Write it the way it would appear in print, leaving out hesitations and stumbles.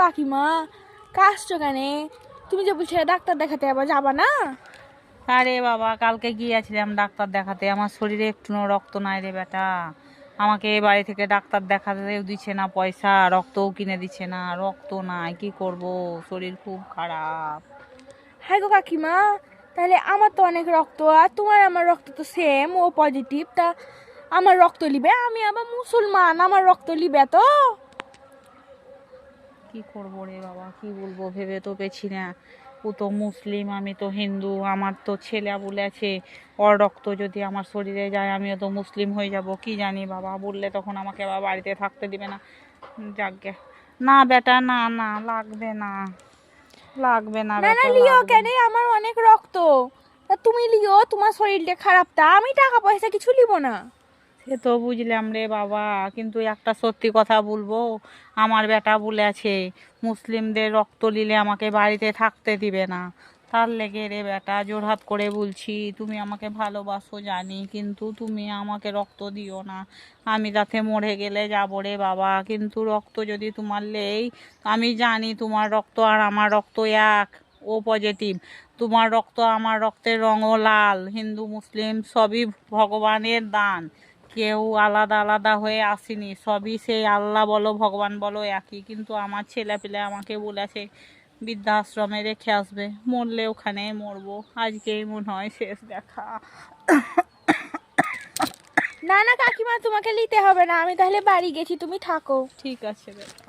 কাকিমা, কাশছো কেন? তুমি যে বলছিলে ডাক্তার দেখাতে আবার যাবা না? আরে বাবা, কালকে গিয়েছিলাম ডাক্তার দেখাতে, আমার শরীরে একটু রক্ত নাই রে বেটা। আমাকে এ বাড়ি থেকে ডাক্তার দেখাতেও দিচ্ছে না পয়সা, রক্তও কিনে দিচ্ছে না, রক্ত নাই, কি করব, শরীর খুব খারাপ। হ্যাঁ গো কাকিমা, তাহলে আমার তো অনেক রক্ত আর তোমার আমার রক্ত তো সেম, ও পজিটিভ, তা আমার রক্ত লিবে? আমি আবার মুসলমান, আমার রক্ত লিবে তো? কি করবো রে বাবা, কি বলবো ভেবে তো পেছি না। ও তো মুসলিম, আমি তো হিন্দু, আমার তো ছেলে বলেছে ওর রক্ত যদি আমার শরীরে যায় আমিও তো মুসলিম হয়ে যাব, কি জানি বাবা, বললে তখন আমাকে আবার বাড়িতে থাকতে দিবে না। যাকগে, না বেটা, না না, লাগবে না, লাগবে না না না, বেটা, লিও লাগবে কেন? না। আমার অনেক রক্ত। তা তুমি লিও, তোমার শরীরটা খারাপ, তা আমি টাকা পয়সা কিছু লিব না। সে তো বুঝলাম রে বাবা, কিন্তু একটা সত্যি কথা বলবো, আমার বেটা বলেছে মুসলিমদের রক্ত নিলে আমাকে বাড়িতে থাকতে দিবে না। তার লেগে রে বেটা জোরহাত করে বলছি, তুমি আমাকে ভালোবাসো জানি, কিন্তু তুমি আমাকে রক্ত দিও না। আমি যাতে মরে গেলে যাবো রে বাবা, কিন্তু রক্ত যদি তোমার লেই, আমি জানি তোমার রক্ত আর আমার রক্ত এক, ও পজিটিভ। তোমার রক্ত আমার রক্তের রঙও লাল, হিন্দু মুসলিম সবই ভগবানের দান, কেউ আলাদা আলাদা হয়ে আসেনি, সবই সেই আল্লাহ বলো ভগবান বলো একই। কিন্তু আমার ছেলে পেলে আমাকে বলেছে বৃদ্ধাশ্রমে রেখে আসবে, মরলে ওখানেই মরবো, আজকেই মনে হয় শেষ দেখা। না না কাকিমা, তোমাকে নিতে হবে না, আমি তাহলে বাড়ি গেছি, তুমি থাকো। ঠিক আছে বেটা।